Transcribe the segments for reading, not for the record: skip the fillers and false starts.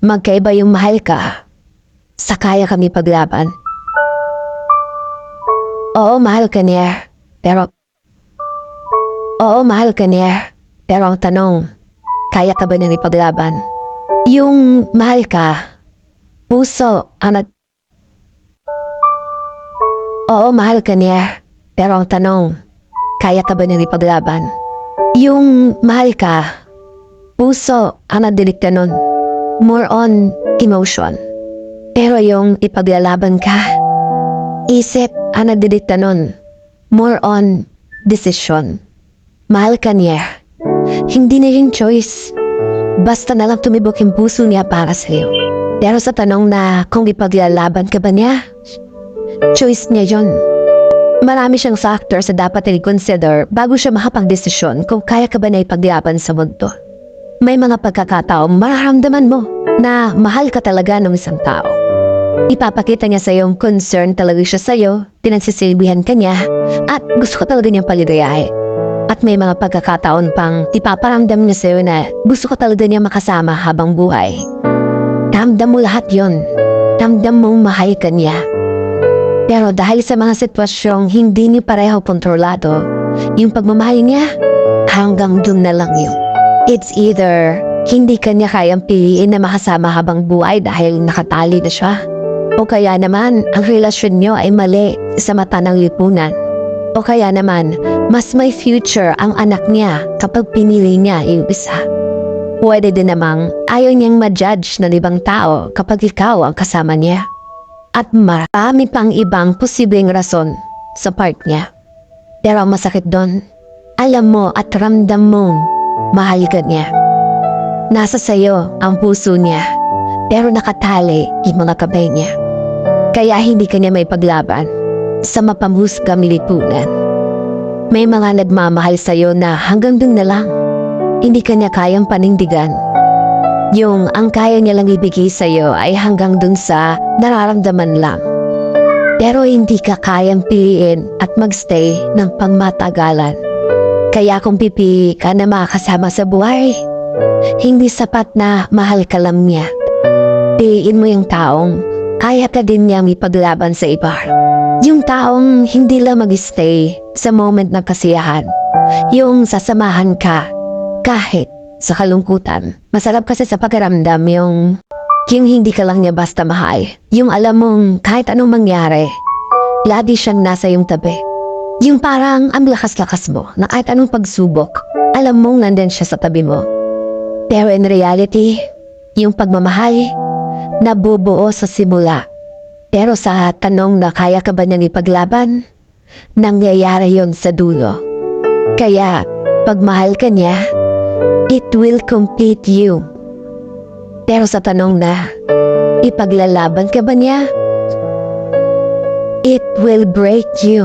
Magkaiba yung mahal ka sa kaya kami paglaban. Oo, mahal ka niya. Pero... Oo, mahal ka niya. Pero ang tanong, kaya ka ba niyang ipaglaban? Yung mahal ka, puso, ang Oo, mahal ka niya. Pero ang tanong, kaya ka ba niyang ipaglaban? Yung mahal ka, puso, ang nadilikta nun. More on emotion. Pero yung ipaglalaban ka, isip ang nadilikta nun. More on decision. Mahal ka niya. Hindi na yung choice. Basta na lang tumibok yung puso niya para sa'yo. Pero sa tanong na kung ipaglalaban ka ba niya, choice niya yon. Marami siyang factors na dapat i-consider bago siya makapag-desisyon kung kaya ka ba na ipaglaban sa mundo. May mga pagkakataong mararamdaman mo na mahal ka talaga ng isang tao. Ipapakita niya sa iyong concern talaga siya sa iyo, pinagsisilbihan ka niya, at gusto ko talaga niyang paligayahin. At may mga pagkakataon pang ipaparamdam niya sa iyo na gusto ko talaga niya makasama habang buhay. Ramdam mo lahat yon. Ramdam mong mahal ka niya. Pero dahil sa mga sitwasyong hindi niyo pareho kontrolado, yung pagmamahal niya, hanggang dun na lang yun. It's either hindi ka niya kayang piliin na makasama habang buhay dahil nakatali na siya, o kaya naman ang relasyon niyo ay mali sa mata ng lipunan. O kaya naman, mas may future ang anak niya kapag pinili niya yung isa. Pwede din namang ayaw niyang ma-judge ng ibang tao kapag ikaw ang kasama niya. At marami pang ibang posibleng rason sa part niya. Pero ang masakit doon, alam mo at ramdam mong mahal ka niya. Nasa sayo ang puso niya, pero nakatali yung mga kamay niya. Kaya hindi ka niya may paglaban sa mapamusgang lipunan. May mga nagmamahal sa'yo na hanggang dun na lang. Hindi ka niya kayang panindigan. Yung ang kaya niya lang ibigay sa'yo ay hanggang dun sa nararamdaman lang. Pero hindi ka kayang piliin at magstay ng pangmatagalan. Kaya kung pipili ka na makasama sa buhay, hindi sapat na mahal ka lang niya. Piliin mo yung taong kaya ka din niyang ipaglaban sa iba. Yung taong hindi lang mag-stay sa moment ng kasiyahan. Yung sasamahan ka kahit sa kalungkutan. Masarap kasi sa pakiramdam yung hindi ka lang niya basta mahal. Yung alam mong kahit anong mangyari, lagi siyang nasa yung tabi. Yung parang ang lakas-lakas mo na kahit anong pagsubok, alam mong nandun siya sa tabi mo. Pero in reality, yung pagmamahal, nabubuo sa simula. Pero sa tanong na kaya ka ba niyang ipaglaban, nangyayari yon sa dulo. Kaya, pagmahal ka niya, it will complete you. Pero sa tanong na, ipaglalaban ka ba niya? It will break you.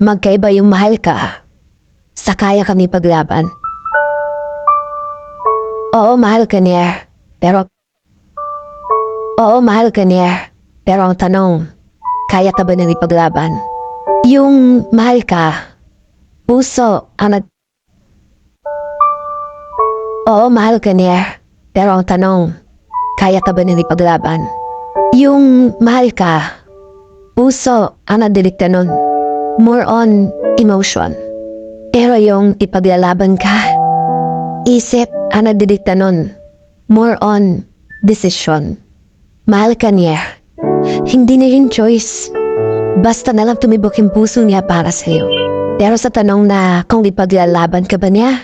Magkaiba yung mahal ka sa kaya kami paglaban. Oo, mahal ka niya. Oo, mahal ka niya. Pero ang tanong, kaya ka ba nang ipaglaban? Yung mahal ka, puso, ang Oo, mahal ka niya. Pero ang tanong, kaya ka ba nang ipaglaban? Yung mahal ka, puso, ang nadilikta nun. More on emotion. Pero yung ipaglalaban ka, isip ang nadilikta nun. More on decision. Mahal ka niya. Hindi na yung choice. Basta na lang tumibok yung puso niya para sa'yo. Pero sa tanong na kung ipaglalaban ka ba niya,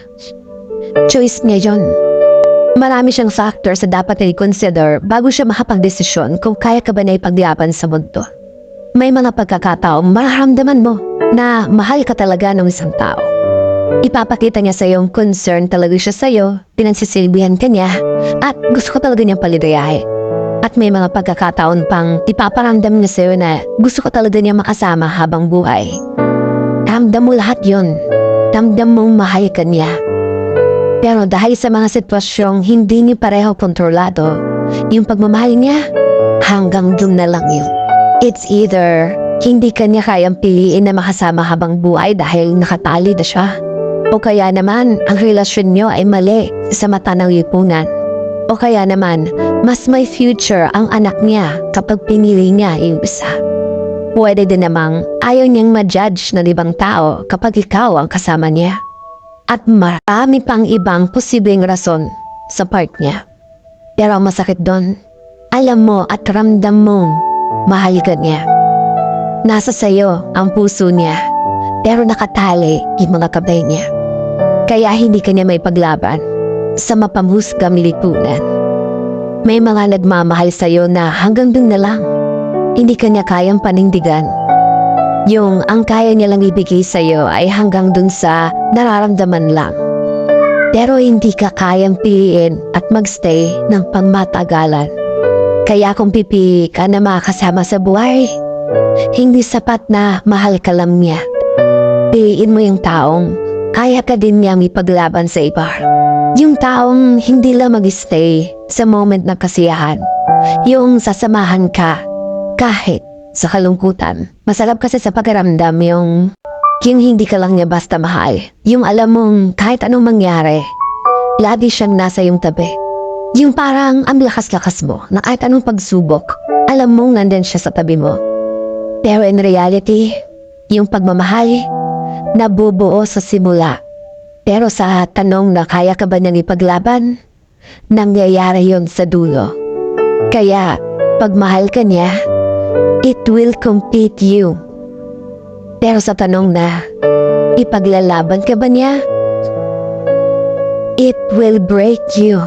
choice niya yon. Marami siyang factors na dapat i-consider bago siya makapag-desisyon kung kaya ka ba na ipaglaban sa mundo. May mga pagkakataong mararamdaman mo na mahal ka talaga ng isang tao. Ipapakita niya sa iyong concern talaga siya sa iyo, pinagsisilbihan ka niya, at gusto ko talaga niyang paligayahin. At may mga pagkakataon pang ipaparamdam niya sa iyo na gusto ko talaga niyang makasama habang buhay. Ramdam mo lahat yon. Ramdam mong mahal ka niya. Pero dahil sa mga sitwasyong hindi niyo pareho kontrolado, yung pagmamahal niya, hanggang dun na lang yun. It's either hindi kanya kayang piliin na makasama habang buhay dahil nakatali na siya. O kaya naman, ang relasyon nyo ay mali sa mata ng lipunan. O kaya naman, mas may future ang anak niya kapag pinili niya yung isa. Pwede din namang ayaw niyang ma-judge ng ibang tao kapag ikaw ang kasama niya. At marami pang ibang posibleng rason sa part niya. Pero ang masakit doon, alam mo at ramdam mong mahal ka niya. Nasa sayo ang puso niya, pero nakatali yung mga kamay niya. Kaya hindi kanya may paglaban sa mapamusgang lipunan. May mga nagmamahal sa'yo na hanggang dun na lang. Hindi kanya kayang panindigan. Yung ang kaya niya lang ibigay sa'yo ay hanggang dun sa nararamdaman lang. Pero hindi ka kayang piliin at magstay ng pangmatagalan. Kaya kung pipili ka na makasama sa buhay, hindi sapat na mahal ka lang niya. Piliin mo yung taong kaya ka din niyang ipaglaban sa iba. Yung taong hindi lang mag-stay sa moment ng kasiyahan. Yung sasamahan ka kahit sa kalungkutan. Masarap kasi sa pakiramdam yung hindi ka lang niya basta mahal. Yung alam mong kahit anong mangyari, lagi siyang nasa yung tabi. Yung parang ang lakas-lakas mo na kahit anong pagsubok, alam mong nandun siya sa tabi mo. Pero in reality, yung pagmamahal, nabubuo sa simula. Pero sa tanong na kaya ka ba niyang ipaglaban, nangyayari yon sa dulo. Kaya, pag mahal ka niya, it will complete you. Pero sa tanong na, ipaglalaban ka ba niya? It will break you.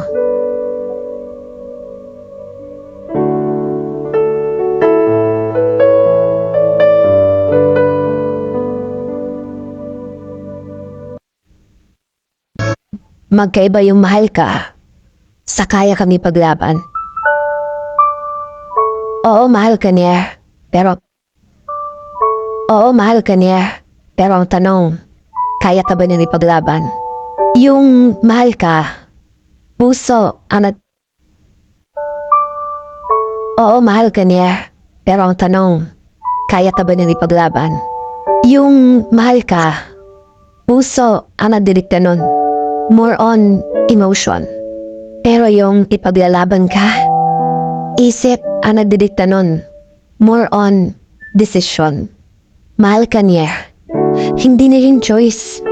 Magkaiba yung mahal ka sa kaya kang ipaglaban. Oo, mahal ka niya. Pero ang tanong, kaya ka ba niyang ipaglaban? Yung mahal ka, puso, Oo, mahal ka niya. Pero ang tanong, kaya ka ba niyang ipaglaban? Yung mahal ka, puso ang nagdidikta nun. More on emotion. Pero yung ipaglalaban ka, isip ang nagdidikta nun. More on decision. Mahal ka niya. Hindi na yung choice.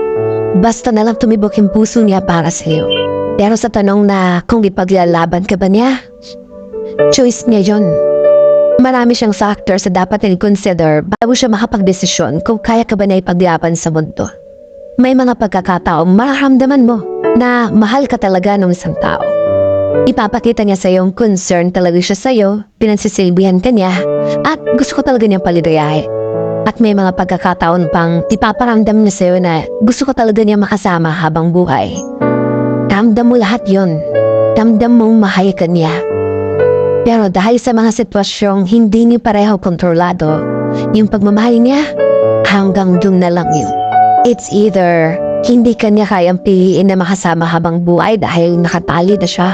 Basta na lang tumibok yung puso niya para sa'yo. Pero sa tanong na kung ipaglalaban ka ba niya, choice niya yun. Marami siyang factors na dapat i-consider bago siya makapagdesisyon kung kaya ka ba na ipaglaban sa mundo. May mga pagkakataong mararamdaman mo na mahal ka talaga ng isang tao. Ipapakita niya sa iyong concern talaga siya sa iyo, pinansisilbihan ka niya, at gusto ko talaga niyang paligayahin. At may mga pagkakataon pang ipaparamdam niya sa iyo na gusto ko talaga niya makasama habang buhay. Ramdam mo lahat yon. Ramdam mong mahal ka niya. Pero dahil sa mga sitwasyong hindi niyo pareho kontrolado, yung pagmamahal niya, hanggang dun na lang yun. It's either hindi kanya kayang piliin na makasama habang buhay dahil nakatali na siya.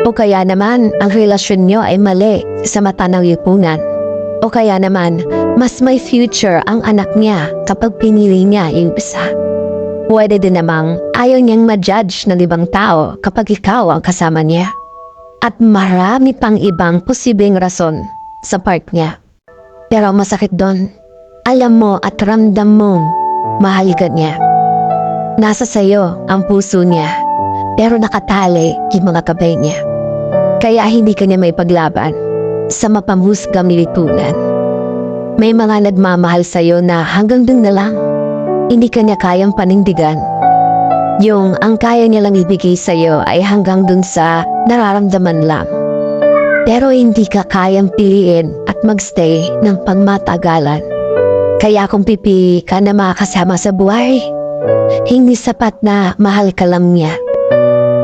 O kaya naman, ang relasyon nyo ay mali sa mata ng lipunan. O kaya naman, mas may future ang anak niya kapag pinili niya yung isa. Pwede din namang ayaw niyang ma-judge ng ibang tao kapag ikaw ang kasama niya. At marami pang ibang posibleng rason sa part niya. Pero masakit doon, alam mo at ramdam mong mahal ka niya. Nasa sayo ang puso niya, pero nakatali yung mga kamay niya. Kaya hindi kanya may paglaban sa mapamusgang lipunan. May mga nagmamahal sa'yo na hanggang dun na lang. Hindi kanya kayang panindigan. Yung ang kaya niya lang ibigay sa'yo ay hanggang dun sa nararamdaman lang. Pero hindi ka kayang piliin at magstay ng pangmatagalan. Kaya kung pipili ka na makasama sa buhay, hindi sapat na mahal ka lang niya.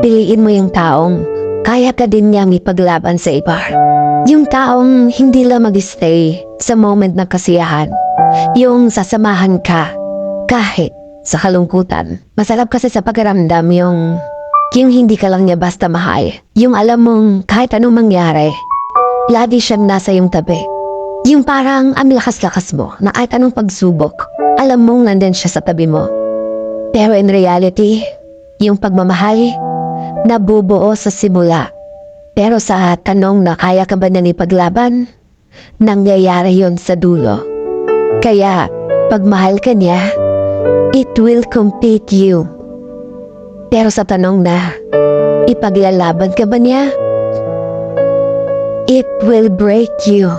Piliin mo yung taong kaya ka din niyang ipaglaban sa iba. Yung taong hindi lang mag-stay sa moment ng kasiyahan. Yung sasamahan ka kahit sa kalungkutan. Masarap kasi sa pakiramdam yung hindi ka lang niya basta mahal. Yung alam mong kahit anong mangyari, lagi siyang nasa iyong tabi. Yung parang ang lakas-lakas mo na kahit anong pagsubok, alam mong nandun siya sa tabi mo. Pero in reality, yung pagmamahal, nabubuo sa simula. Pero sa tanong na kaya ka ba nang ipaglaban, nangyayari yon sa dulo. Kaya, pag mahal ka niya, it will complete you. Pero sa tanong na, ipaglalaban ka ba niya? It will break you.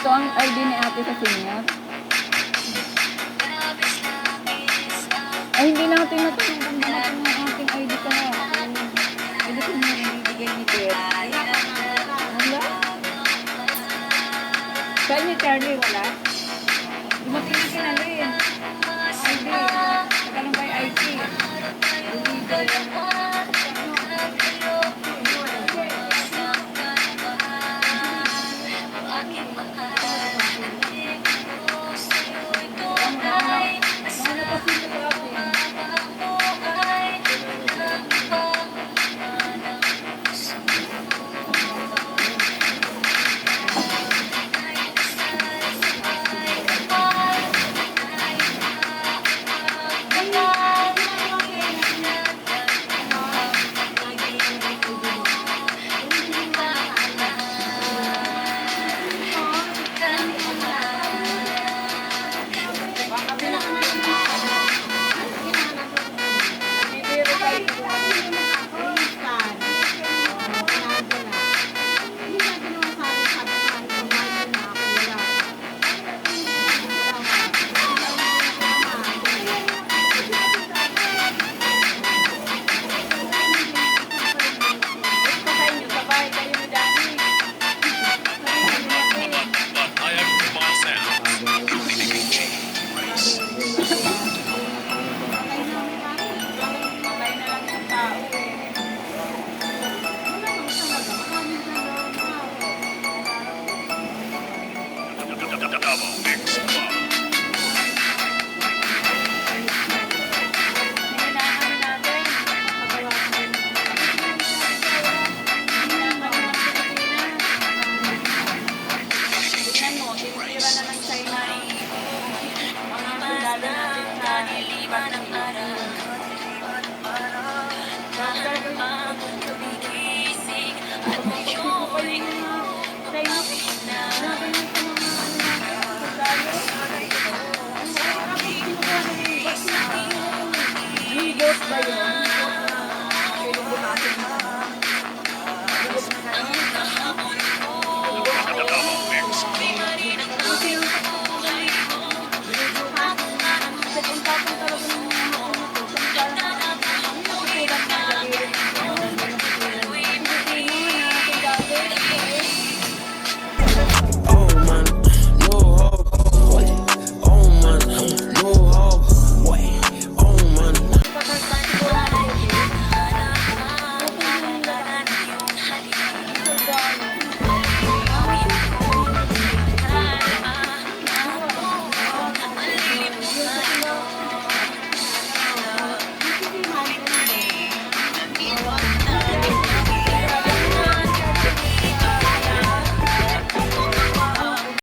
Ito ang ID ni ate sa senior. Ay, hindi natin natanong kung dumating ang ating ID ka na. ID ko na ibibigay ni Ted. Wala? Saan ni Charlie? Wala? Dumating na kinalin. ID. Nagkalang ba yung ID?